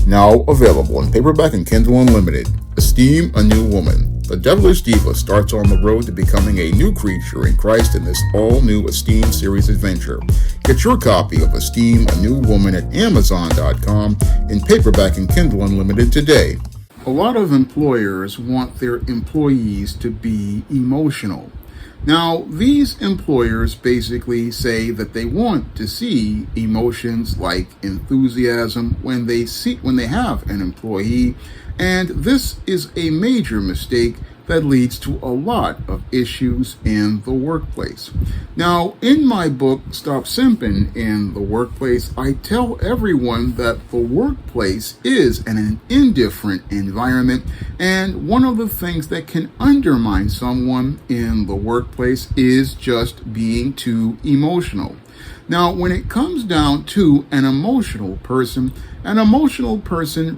Now available in paperback and Kindle Unlimited. Esteem a New Woman. The devilish diva starts on the road to becoming a new creature in Christ in this all-new Esteem series adventure. Get your copy of Esteem a New Woman at Amazon.com in paperback and Kindle Unlimited today. A lot of employers want their employees to be emotional. Now, these employers basically say that they want to see emotions like enthusiasm when they have an employee, and this is a major mistake that leads to a lot of issues in the workplace. Now, in my book, Stop Simping in the Workplace, I tell everyone that the workplace is an indifferent environment, and one of the things that can undermine someone in the workplace is just being too emotional. Now, when it comes down to an emotional person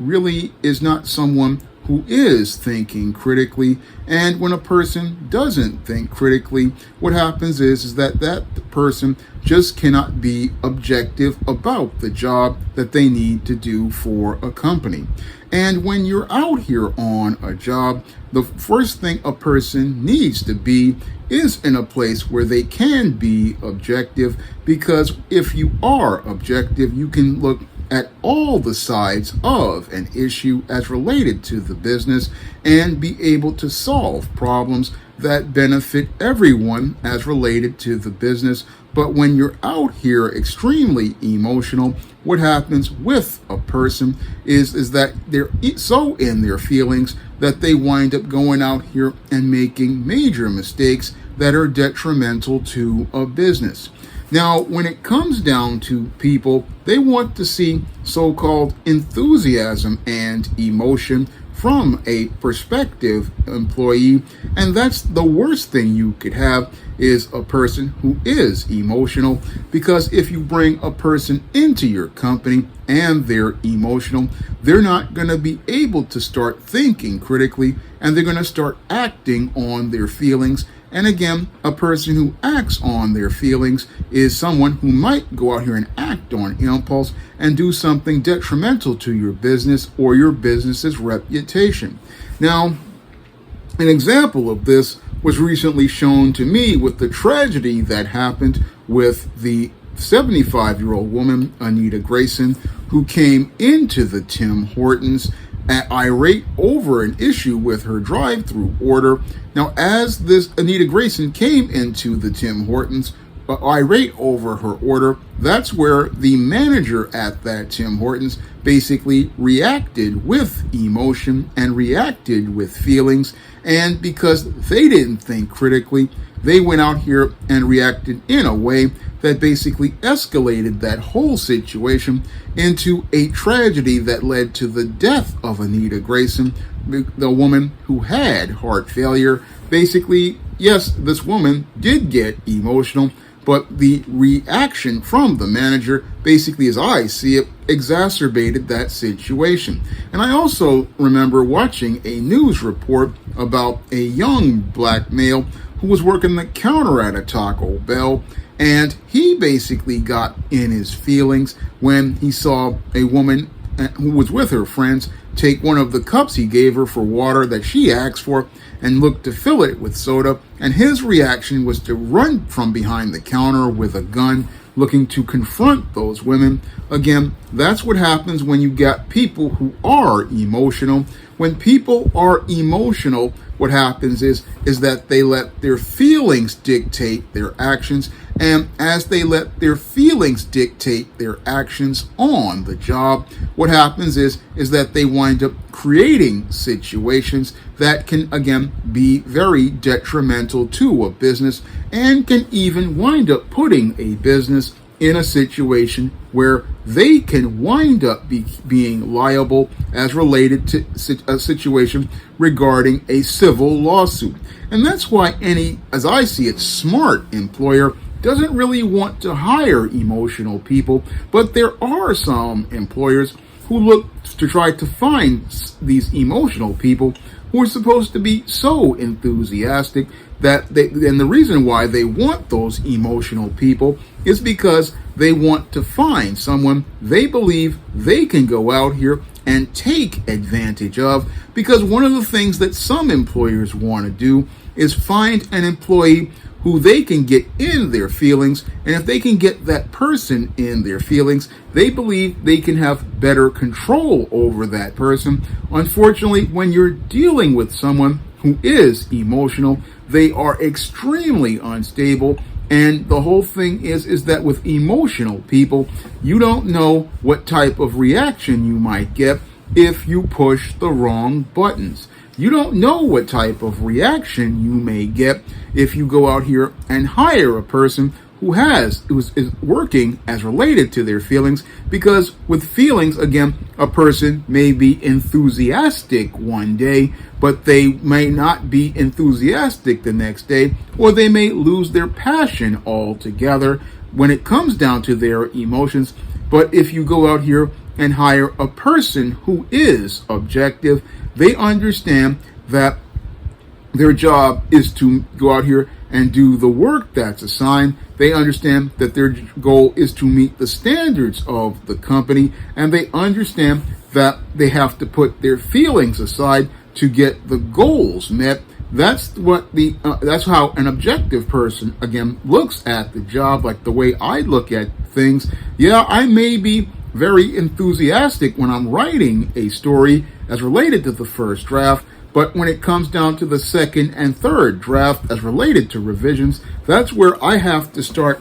really is not someone who is thinking critically, and when a person doesn't think critically, what happens is that person just cannot be objective about the job that they need to do for a company. And when you're out here on a job, the first thing a person needs to be is in a place where they can be objective, because if you are objective, you can look at all the sides of an issue as related to the business and be able to solve problems that benefit everyone as related to the business. But when you're out here extremely emotional, what happens with a person is that they're so in their feelings that they wind up going out here and making major mistakes that are detrimental to a business. Now, when it comes down to people, they want to see so-called enthusiasm and emotion from a prospective employee, and that's the worst thing you could have is a person who is emotional, because if you bring a person into your company and they're emotional, they're not going to be able to start thinking critically, and they're going to start acting on their feelings. And again, a person who acts on their feelings is someone who might go out here and act on impulse and do something detrimental to your business or your business's reputation. Now, an example of this was recently shown to me with the tragedy that happened with the 75-year-old woman, Anita Grayson, who came into the Tim Hortons irate over an issue with her drive-through order. Now, as this Anita Grayson came into the Tim Hortons irate over her order, that's where the manager at that Tim Hortons basically reacted with emotion and reacted with feelings, and because they didn't think critically, they went out here and reacted in a way that basically escalated that whole situation into a tragedy that led to the death of Anita Grayson, the woman who had heart failure. Basically, yes, this woman did get emotional, but the reaction from the manager, basically as I see it, exacerbated that situation. And I also remember watching a news report about a young black male who was working the counter at a Taco Bell, and he basically got in his feelings when he saw a woman who was with her friends take one of the cups he gave her for water that she asked for and looked to fill it with soda, and his reaction was to run from behind the counter with a gun, looking to confront those women. Again, that's what happens when you got people who are emotional. When people are emotional, what happens is that they let their feelings dictate their actions, and as they let their feelings dictate their actions on the job, what happens is that they wind up creating situations that can, again, be very detrimental to a business and can even wind up putting a business in a situation where they can wind up being liable as related to a situation regarding a civil lawsuit. And that's why any, as I see it, smart employer doesn't really want to hire emotional people, but there are some employers who look to try to find these emotional people who are supposed to be so enthusiastic that and the reason why they want those emotional people is because they want to find someone they believe they can go out here and take advantage of, because one of the things that some employers want to do is find an employee who they can get in their feelings, and if they can get that person in their feelings, they believe they can have better control over that person. Unfortunately, when you're dealing with someone who is emotional, they are extremely unstable. And the whole thing is that with emotional people, you don't know what type of reaction you might get if you push the wrong buttons. You don't know what type of reaction you may get if you go out here and hire a person who is working as related to their feelings, because with feelings, again, a person may be enthusiastic one day, but they may not be enthusiastic the next day, or they may lose their passion altogether when it comes down to their emotions. But if you go out here and hire a person who is objective, they understand that their job is to go out here and do the work that's assigned. They understand that their goal is to meet the standards of the company, and they understand that they have to put their feelings aside to get the goals met. That's how an objective person, again, looks at the job, like the way I look at things. Yeah, I may be very enthusiastic when I'm writing a story as related to the first draft, but when it comes down to the second and third draft as related to revisions, that's where I have to start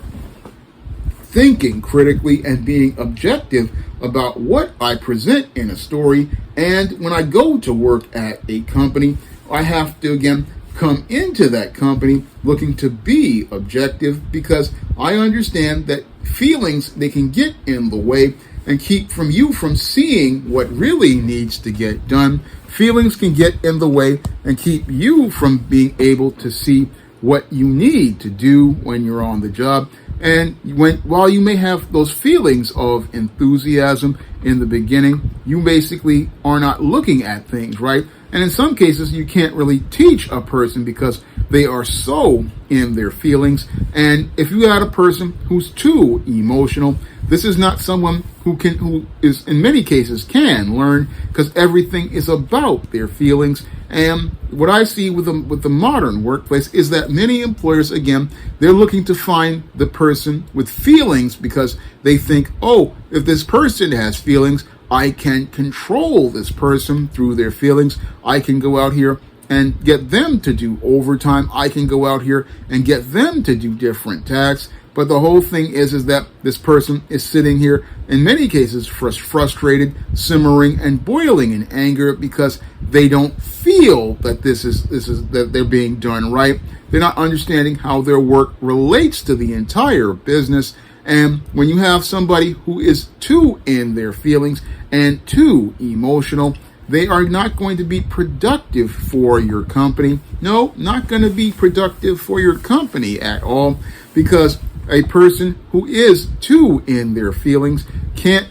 thinking critically and being objective about what I present in a story. And when I go to work at a company, I have to, again, come into that company looking to be objective, because I understand that feelings, they can get in the way and keep you from seeing what really needs to get done. Feelings can get in the way and keep you from being able to see what you need to do when you're on the job. And while you may have those feelings of enthusiasm in the beginning, you basically are not looking at things right. And in some cases, you can't really teach a person because they are so in their feelings. And if you got a person who's too emotional, this is not someone who is in many cases can learn, because everything is about their feelings. And what I see with the modern workplace is that many employers, again, they're looking to find the person with feelings, because they think, oh, if this person has feelings, I can control this person through their feelings. I can go out here and get them to do overtime. I can go out here and get them to do different tasks. But the whole thing is that this person is sitting here, in many cases, frustrated, simmering, and boiling in anger, because they don't feel that that they're being done right. They're not understanding how their work relates to the entire business. And when you have somebody who is too in their feelings and too emotional, they are not going to be productive for your company. No, not going to be productive for your company at all, because a person who is too in their feelings can't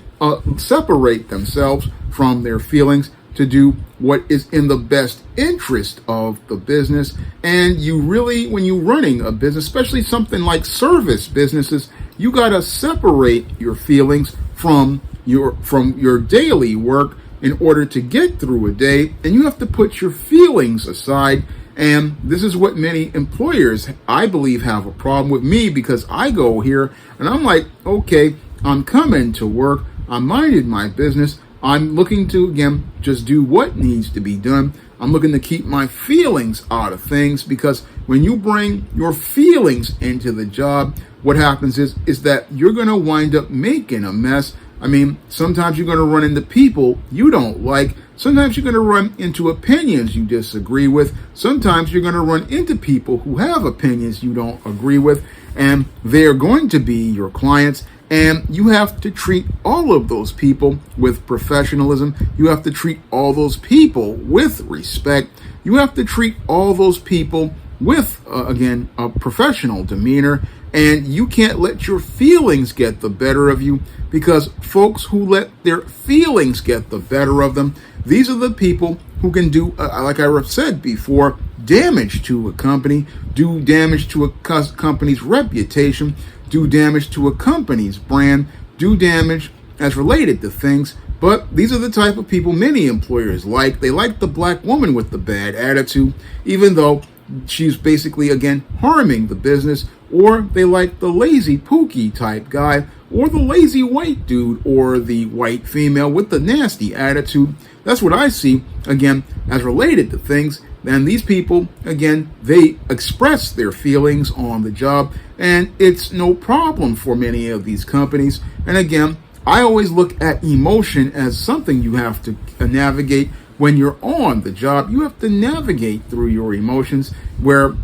separate themselves from their feelings to do what is in the best interest of the business. And you really, when you're running a business, especially something like service businesses, you got to separate your feelings from your daily work in order to get through a day, and you have to put your feelings aside. And this is what many employers, I believe, have a problem with me, because I go here and I'm like, okay, I'm coming to work, I'm minding my business, I'm looking to, again, just do what needs to be done. I'm looking to keep my feelings out of things, because when you bring your feelings into the job, what happens is that you're going to wind up making a mess. I mean, sometimes you're going to run into people you don't like. Sometimes you're going to run into opinions you disagree with. Sometimes you're going to run into people who have opinions you don't agree with, and they're going to be your clients. And you have to treat all of those people with professionalism. You have to treat all those people with respect. You have to treat all those people with, again, a professional demeanor. And you can't let your feelings get the better of you, because folks who let their feelings get the better of them, these are the people who can do, like I said before, damage to a company, do damage to a company's reputation, do damage to a company's brand, do damage as related to things But these are the type of people many employers like. They like the black woman with the bad attitude, even though she's basically, again, harming the business. Or they like the lazy pookie type guy, or the lazy white dude, or the white female with the nasty attitude. That's what I see, again, as related to things. And these people, again, they express their feelings on the job, and it's no problem for many of these companies. And again, I always look at emotion as something you have to navigate when you're on the job. You have to navigate through your emotions where,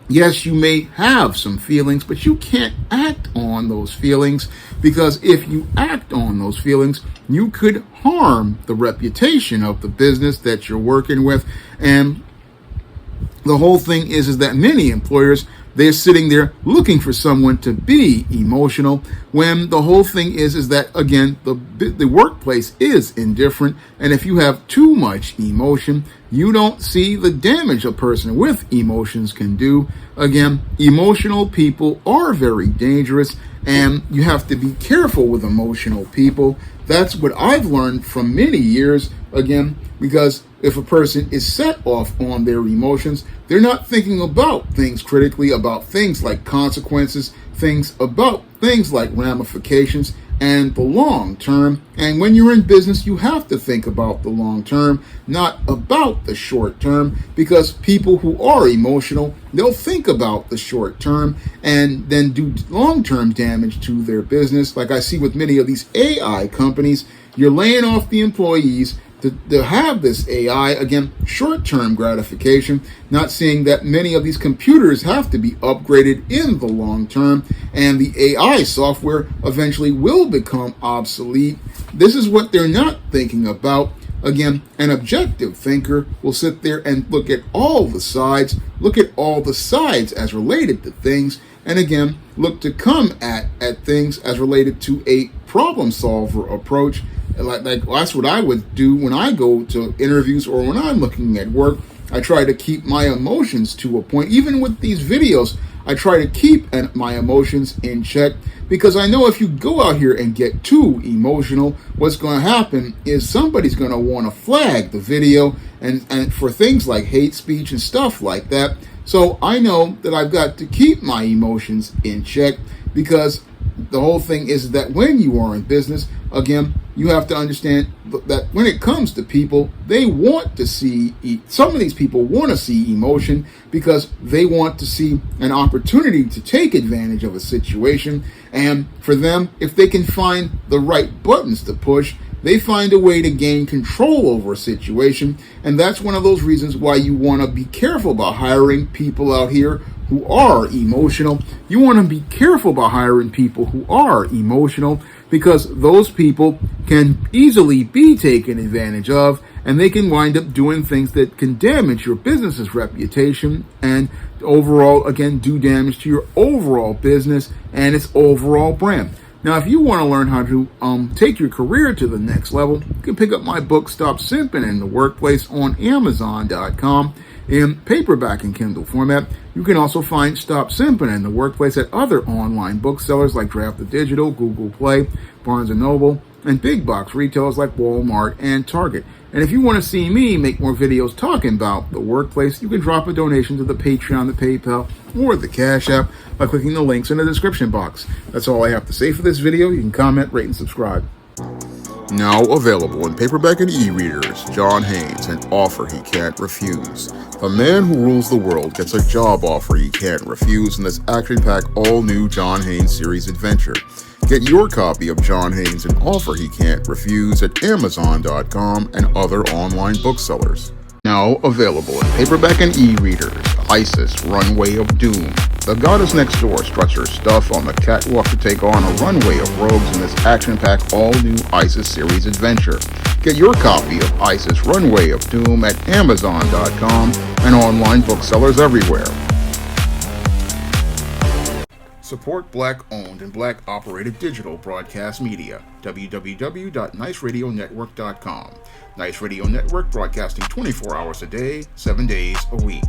yes, you may have some feelings, but you can't act on those feelings, because if you act on those feelings, you could harm the reputation of the business that you're working with. And the whole thing is that many employers, they're sitting there looking for someone to be emotional, when the whole thing is that, again, the workplace is indifferent. And if you have too much emotion, you don't see the damage a person with emotions can do. Again, emotional people are very dangerous, and you have to be careful with emotional people. That's what I've learned from many years, again, because if a person is set off on their emotions, they're not thinking about things critically, about things like consequences, about things like ramifications and the long term. And when you're in business, you have to think about the long term, not about the short term, because people who are emotional, they'll think about the short term and then do long-term damage to their business. Like I see with many of these AI companies, you're laying off the employees to have this AI, again, short-term gratification, not seeing that many of these computers have to be upgraded in the long term, and the AI software eventually will become obsolete. This is what they're not thinking about. Again, an objective thinker will sit there and look at all the sides as related to things, and again, look to come at things as related to a problem solver approach. Like that's what I would do when I go to interviews or when I'm looking at work. I try to keep my emotions to a point. Even with these videos, I try to keep my emotions in check, because I know if you go out here and get too emotional, what's going to happen is somebody's going to want to flag the video and for things like hate speech and stuff like that. So I know that I've got to keep my emotions in check, because the whole thing is that when you are in business, again, you have to understand that when it comes to people, they want to see, some of these people want to see emotion, because they want to see an opportunity to take advantage of a situation. And for them, if they can find the right buttons to push, they find a way to gain control over a situation. And that's one of those reasons why you want to be careful about hiring people out here who are emotional. You want to be careful about hiring people who are emotional, because those people can easily be taken advantage of, and they can wind up doing things that can damage your business's reputation and overall, again, do damage to your overall business and its overall brand. Now, if you want to learn how to take your career to the next level, you can pick up my book, Stop Simping in the Workplace, on Amazon.com in paperback and Kindle format. You can also find Stop Simping in the Workplace at other online booksellers like Draft Digital, Google Play, Barnes & Noble, and big box retailers like Walmart and Target. And if you want to see me make more videos talking about the workplace, you can drop a donation to the Patreon, the PayPal, or the Cash App by clicking the links in the description box. That's all I have to say for this video. You can comment, rate, and subscribe. Now available in paperback and e-readers, John Haynes, An Offer He Can't Refuse. The man who rules the world gets a job offer he can't refuse in this action-packed all-new John Haynes series adventure. Get your copy of John Haynes, An Offer He Can't Refuse at Amazon.com and other online booksellers. Now available in paperback and e-readers, Isis, Runway of Doom. The goddess next door struts her stuff on the catwalk to take on a runway of rogues in this action-packed all-new Isis series adventure. Get your copy of Isis, Runway of Doom at Amazon.com and online booksellers everywhere. Support Black-owned and Black-operated digital broadcast media. www.niceradionetwork.com. Nice Radio Network, broadcasting 24 hours a day, 7 days a week.